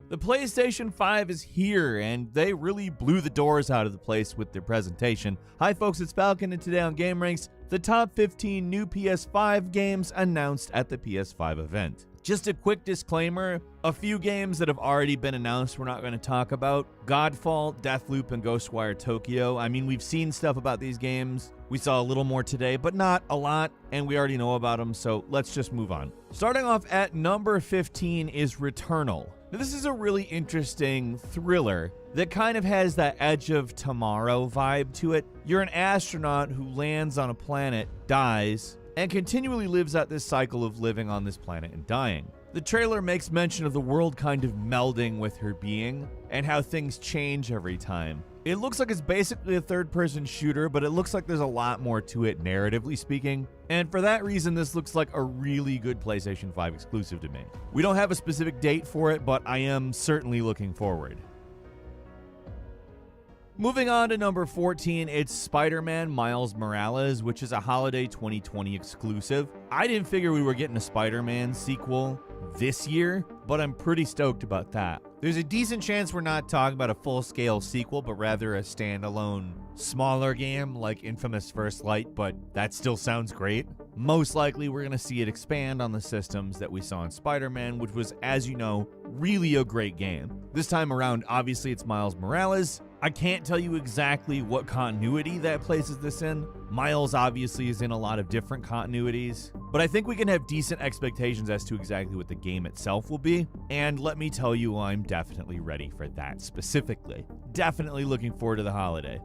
The PlayStation 5 is here, and they really blew the doors out of the place with their presentation. Hi folks, it's Falcon, and today on Game Ranks, the top 15 new PS5 games announced at the PS5 event. Just a quick disclaimer, a few games that have already been announced we're not going to talk about. Godfall, Deathloop, and Ghostwire Tokyo. I mean, we've seen stuff about these games. We saw a little more today, but not a lot, and we already know about them, so let's just move on. Starting off at number 15 is Returnal. Now, this is a really interesting thriller that kind of has that Edge of Tomorrow vibe to it. You're an astronaut who lands on a planet, dies, and continually lives out this cycle of living on this planet and dying. The trailer makes mention of the world kind of melding with her being, and how things change every time. It looks like it's basically a third-person shooter, but it looks like there's a lot more to it, narratively speaking. And for that reason, this looks like a really good PlayStation 5 exclusive to me. We don't have a specific date for it, but I am certainly looking forward. Moving on to number 14, it's Spider-Man Miles Morales, which is a holiday 2020 exclusive. I didn't figure we were getting a Spider-Man sequel this year, but I'm pretty stoked about that. There's a decent chance we're not talking about a full-scale sequel, but rather a standalone, smaller game like Infamous First Light, but that still sounds great. Most likely, we're going to see it expand on the systems that we saw in Spider-Man, which was, as you know, really a great game. This time around, obviously, it's Miles Morales. I can't tell you exactly what continuity that places this in. Miles obviously is in a lot of different continuities, but I think we can have decent expectations as to exactly what the game itself will be, and let me tell you, I'm definitely ready for that specifically. Definitely looking forward to the holiday.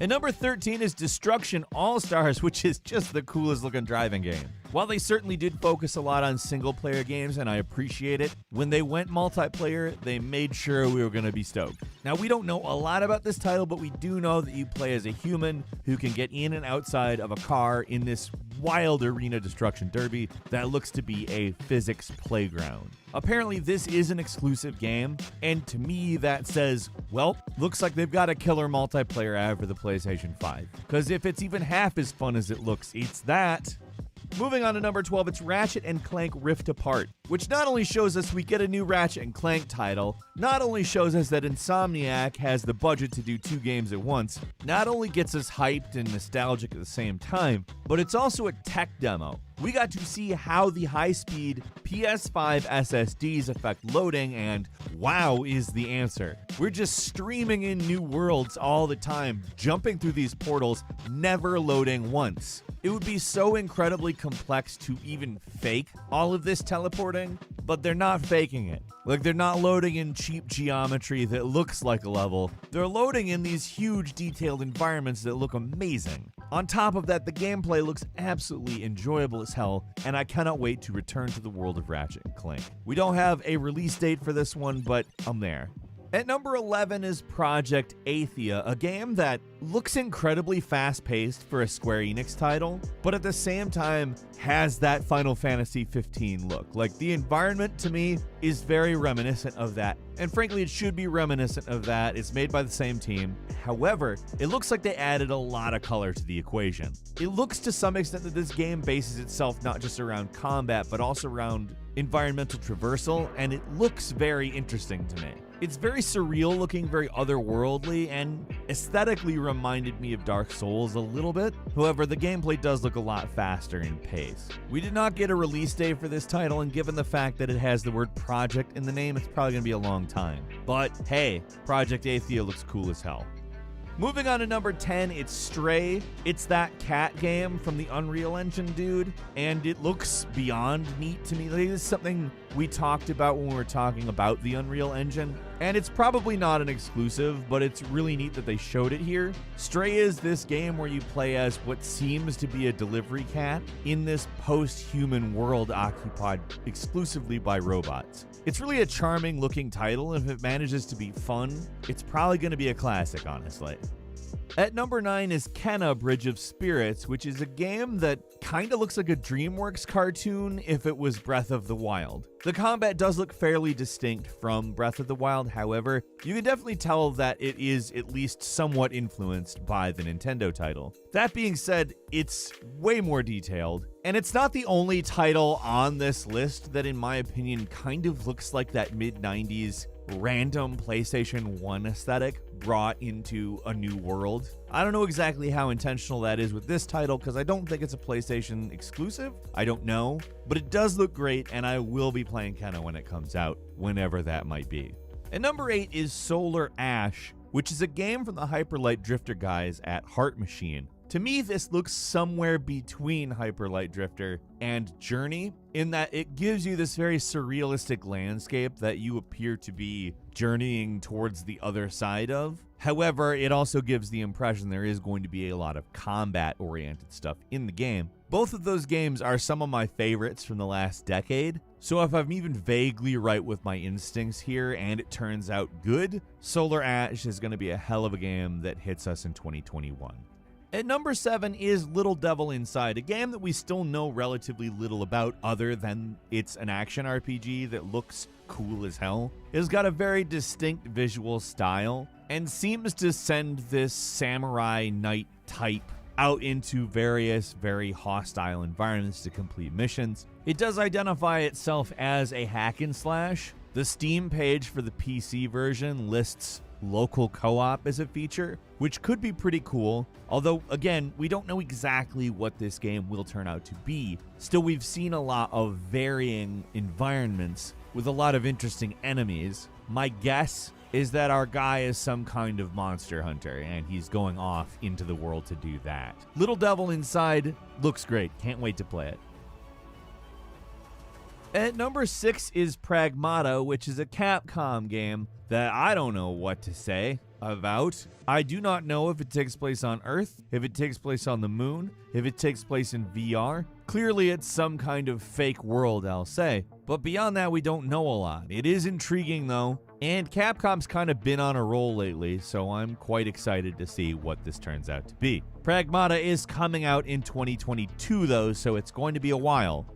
And number 13 is Destruction All-Stars, which is just the coolest looking driving game. While they certainly did focus a lot on single-player games, and I appreciate it, when they went multiplayer, they made sure we were going to be stoked. Now, we don't know a lot about this title, but we do know that you play as a human who can get in and outside of a car in this wild arena destruction derby that looks to be a physics playground. Apparently, this is an exclusive game, and to me, that says, well, looks like they've got a killer multiplayer ad for the PlayStation 5. Because if it's even half as fun as it looks, it's that. Moving on to number 12, it's Ratchet & Clank Rift Apart, which not only shows us we get a new Ratchet & Clank title, not only shows us that Insomniac has the budget to do two games at once, not only gets us hyped and nostalgic at the same time, but it's also a tech demo. We got to see how the high-speed PS5 SSDs affect loading, and wow is the answer. We're just streaming in new worlds all the time, jumping through these portals, never loading once. It would be so incredibly complex to even fake all of this teleporting, but they're not faking it. Like, they're not loading in cheap geometry that looks like a level. They're loading in these huge detailed environments that look amazing. On top of that, the gameplay looks absolutely enjoyable as hell, and I cannot wait to return to the world of Ratchet & Clank. We don't have a release date for this one, but I'm there. At number 11 is Project Athia, a game that looks incredibly fast-paced for a Square Enix title, but at the same time has that Final Fantasy 15 look. Like, the environment to me is very reminiscent of that, and frankly it should be reminiscent of that. It's made by the same team. However, it looks like they added a lot of color to the equation. It looks to some extent that this game bases itself not just around combat, but also around environmental traversal, and it looks very interesting to me. It's very surreal looking, very otherworldly, and aesthetically reminded me of Dark Souls a little bit. However, the gameplay does look a lot faster in pace. We did not get a release date for this title, and given the fact that it has the word project in the name, it's probably going to be a long time. But hey, Project Athia looks cool as hell. Moving on to number 10, it's Stray. It's that cat game from the Unreal Engine dude, and it looks beyond neat to me. Like, this is something we talked about when we were talking about the Unreal Engine, and it's probably not an exclusive, but it's really neat that they showed it here. Stray is this game where you play as what seems to be a delivery cat in this post-human world occupied exclusively by robots. It's really a charming looking title, and if it manages to be fun, it's probably going to be a classic, honestly. At number 9 is Kenna Bridge of Spirits, which is a game that kinda looks like a DreamWorks cartoon if it was Breath of the Wild. The combat does look fairly distinct from Breath of the Wild, however, you can definitely tell that it is at least somewhat influenced by the Nintendo title. That being said, it's way more detailed, and it's not the only title on this list that in my opinion kind of looks like that mid-90s random PlayStation 1 aesthetic brought into a new world. I don't know exactly how intentional that is with this title because I don't think it's a PlayStation exclusive. I don't know, but it does look great and I will be playing Kenna when it comes out, whenever that might be. And number 8 is Solar Ash, which is a game from the Hyper Light Drifter guys at Heart Machine. To me, this looks somewhere between Hyper Light Drifter and Journey, in that it gives you this very surrealistic landscape that you appear to be journeying towards the other side of. However, it also gives the impression there is going to be a lot of combat-oriented stuff in the game. Both of those games are some of my favorites from the last decade, so if I'm even vaguely right with my instincts here and it turns out good, Solar Ash is going to be a hell of a game that hits us in 2021. At number 7 is Little Devil Inside, a game that we still know relatively little about other than it's an action RPG that looks cool as hell. It's got a very distinct visual style and seems to send this samurai knight type out into various very hostile environments to complete missions. It does identify itself as a hack and slash. The Steam page for the PC version lists local co-op as a feature, which could be pretty cool. Although, again, we don't know exactly what this game will turn out to be. Still, we've seen a lot of varying environments with a lot of interesting enemies. My guess is that our guy is some kind of monster hunter, and he's going off into the world to do that. Little Devil Inside looks great. Can't wait to play it. At number 6 is Pragmata, which is a Capcom game that I don't know what to say about. I do not know if it takes place on Earth, if it takes place on the moon, if it takes place in VR. Clearly it's some kind of fake world, I'll say. But beyond that, we don't know a lot. It is intriguing though, and Capcom's kind of been on a roll lately, so I'm quite excited to see what this turns out to be. Pragmata is coming out in 2022 though, so it's going to be a while.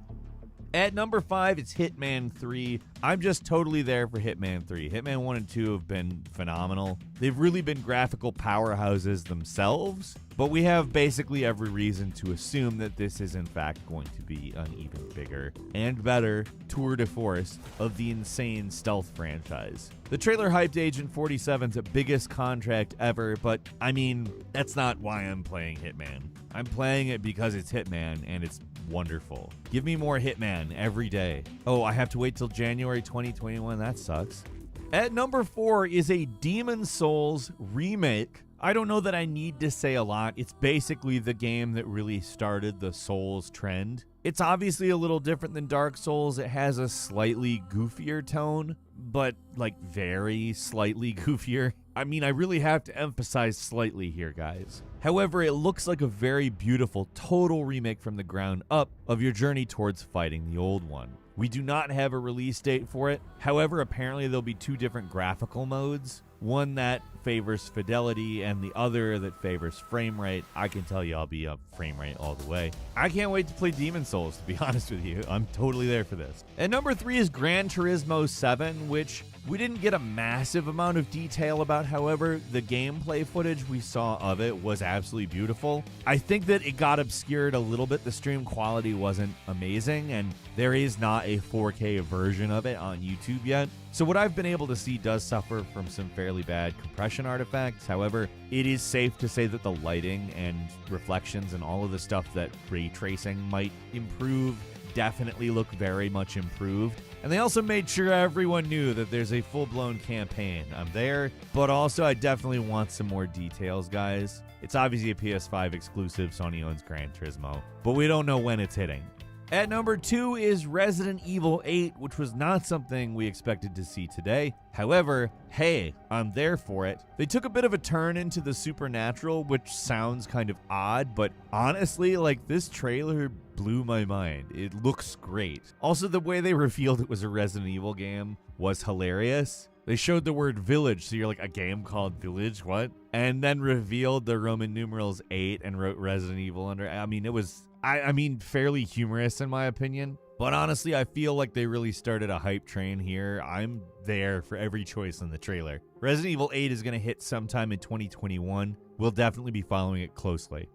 At number 5, it's Hitman 3. I'm just totally there for Hitman 3. Hitman 1 and 2 have been phenomenal. They've really been graphical powerhouses themselves, but we have basically every reason to assume that this is in fact going to be an even bigger and better tour de force of the insane stealth franchise. The trailer hyped Agent 47's biggest contract ever, but I mean, that's not why I'm playing Hitman. I'm playing it because it's Hitman and it's wonderful. Give me more Hitman every day. Oh, I have to wait till January 2021. That sucks. At number 4 is a Demon's Souls remake. I don't know that I need to say a lot. It's basically the game that really started the Souls trend. It's obviously a little different than Dark Souls. It has a slightly goofier tone, but like very slightly goofier. I mean, I really have to emphasize slightly here, guys. However, it looks like a very beautiful total remake from the ground up of your journey towards fighting the old one. We do not have a release date for it. However, apparently there'll be 2 different graphical modes. One that favors fidelity and the other that favors frame rate. I can tell you I'll be up frame rate all the way. I can't wait to play Demon's Souls, to be honest with you. I'm totally there for this. And number 3 is Gran Turismo 7, which we didn't get a massive amount of detail about. However, the gameplay footage we saw of it was absolutely beautiful. I think that it got obscured a little bit. The stream quality wasn't amazing, and there is not a 4K version of it on YouTube yet. So what I've been able to see does suffer from some fairly bad compression artifacts. However, it is safe to say that the lighting and reflections and all of the stuff that ray tracing might improve definitely look very much improved. And they also made sure everyone knew that there's a full-blown campaign. I'm there, but also I definitely want some more details, guys. It's obviously a PS5 exclusive. Sony owns Gran Turismo, but we don't know when it's hitting. At number 2 is Resident Evil 8, which was not something we expected to see today. However, hey, I'm there for it. They took a bit of a turn into the supernatural, which sounds kind of odd, but honestly, like, this trailer blew my mind. It looks great. Also, the way they revealed it was a Resident Evil game was hilarious. They showed the word village, so you're like, a game called Village, what? And then revealed the Roman numerals 8 and wrote Resident Evil under. I mean, it was, fairly humorous in my opinion. But honestly, I feel like they really started a hype train here. I'm there for every choice in the trailer. Resident Evil 8 is going to hit sometime in 2021. We'll definitely be following it closely.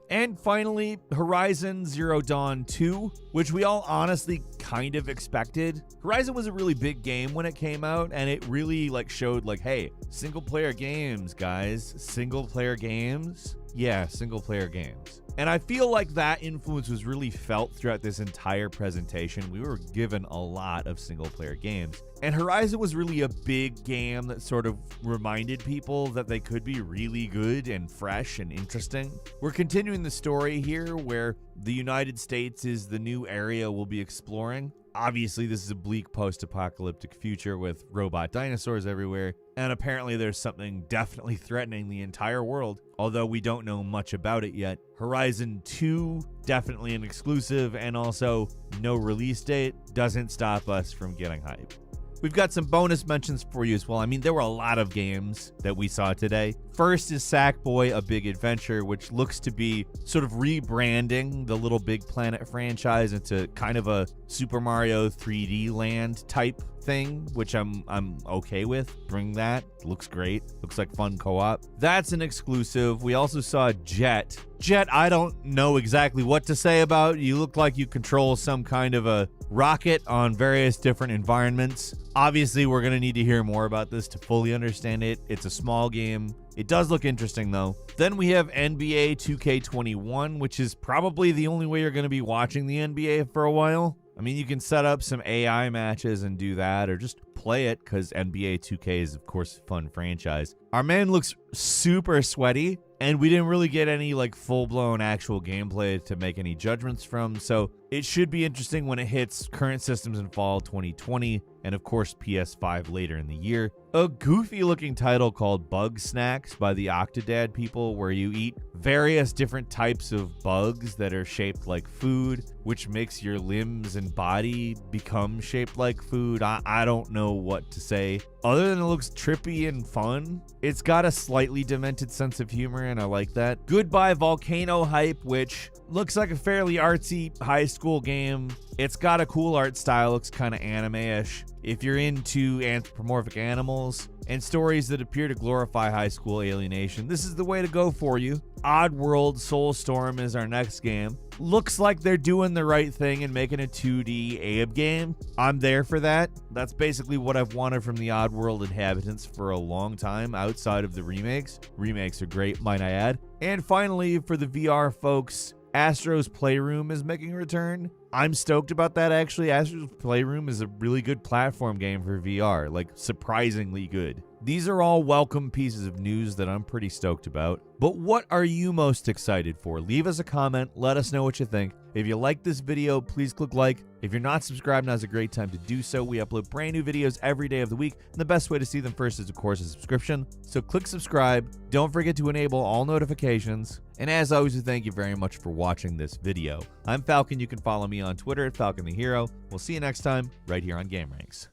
And finally, Horizon Zero Dawn 2, which we all honestly kind of expected. Horizon was a really big game when it came out, and it really showed hey, single player games, guys. Single player games? Yeah, single player games. And I feel like that influence was really felt throughout this entire presentation. We were given a lot of single player games. And Horizon was really a big game that sort of reminded people that they could be really good and fresh and interesting. We're continuing the story here where the United States is the new area we'll be exploring. Obviously, this is a bleak post-apocalyptic future with robot dinosaurs everywhere, and apparently there's something definitely threatening the entire world, although we don't know much about it yet. Horizon 2, definitely an exclusive, and also no release date, doesn't stop us from getting hype. We've got some bonus mentions for you as well. I mean, there were a lot of games that we saw today. First is Sackboy: A Big Adventure, which looks to be sort of rebranding the Little Big Planet franchise into kind of a Super Mario 3D Land type thing, which I'm okay with. Bring that. Looks great. Looks like fun co-op. That's an exclusive. We also saw Jet. Jet, I don't know exactly what to say about. You look like you control some kind of a rocket on various different environments. Obviously, we're going to need to hear more about this to fully understand it. It's a small game. It does look interesting, though. Then we have NBA 2K21, which is probably the only way you're going to be watching the NBA for a while. I mean, you can set up some AI matches and do that, or just play it, because NBA 2K is, of course, a fun franchise. Our man looks super sweaty, and we didn't really get any full-blown actual gameplay to make any judgments from, so it should be interesting when it hits current systems in fall 2020, and of course PS5 later in the year. A goofy-looking title called Bug Snacks by the Octodad people, where you eat various different types of bugs that are shaped like food, which makes your limbs and body become shaped like food. I don't know what to say. Other than it looks trippy and fun, it's got a slightly demented sense of humor, and I like that. Goodbye Volcano Hype, which looks like a fairly artsy high school game. It's got a cool art style, looks kind of anime-ish. If you're into anthropomorphic animals and stories that appear to glorify high school alienation, this is the way to go for you. Oddworld Soulstorm is our next game. Looks like they're doing the right thing and making a 2D Abe game. I'm there for that. That's basically what I've wanted from the Oddworld inhabitants for a long time outside of the remakes. Remakes are great, might I add. And finally, for the VR folks, Astro's Playroom is making a return. I'm stoked about that, actually. Astro's Playroom is a really good platform game for VR, surprisingly good. These are all welcome pieces of news that I'm pretty stoked about. But what are you most excited for? Leave us a comment. Let us know what you think. If you like this video, please click like. If you're not subscribed, now's a great time to do so. We upload brand new videos every day of the week, and the best way to see them first is, of course, a subscription. So click subscribe. Don't forget to enable all notifications. And as always, we thank you very much for watching this video. I'm Falcon. You can follow me on Twitter at Falcon the Hero. We'll see you next time right here on Game Ranks.